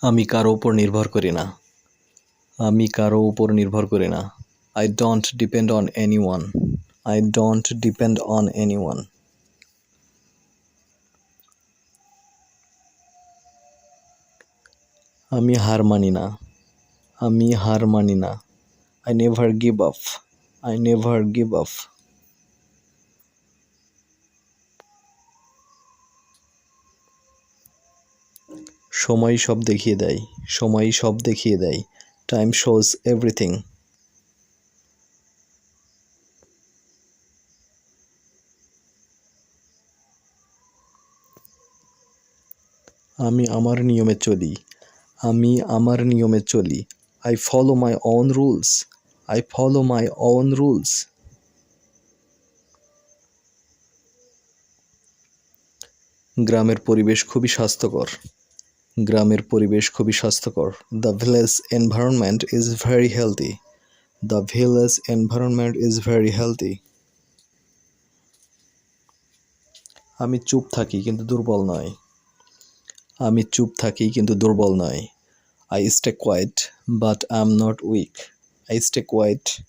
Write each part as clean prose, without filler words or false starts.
আমি কারো উপর নির্ভর করি না। আমি কারো উপর নির্ভর করি না। I don't depend on anyone. I don't depend on anyone. আমি হার মানি না। আমি হার মানি না। I never give up. I never give up. সময় সব দেখিয়ে দেয়। সময় সব দেখিয়ে দেয়। Time shows everything. আমি আমার নিয়মে চলি। আমি আমার নিয়মে চলি। I follow my own rules. I follow my own rules. গ্রামের পরিবেশ খুবই স্বাস্থ্যকর। গ্রামের পরিবেশ খুবই স্বাস্থ্যকর। The village environment is very healthy. The village environment is very healthy. আমি চুপ থাকি কিন্তু দুর্বল নয়। আমি চুপ থাকি কিন্তু দুর্বল নয়। I stay quiet but I am not weak. I stay quiet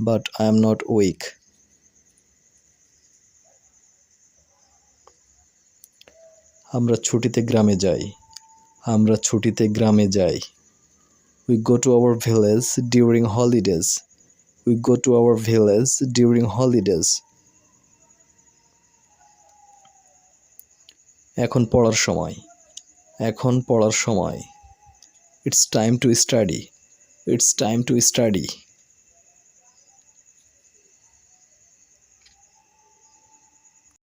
but I am not weak. আমরা ছুটিতে গ্রামে যাই। আমরা ছুটিতে গ্রামে যাই। We go to our village during holidays. We go to our village during holidays. এখন পড়ার সময়। এখন পড়ার সময়। It's time to study. It's time to study.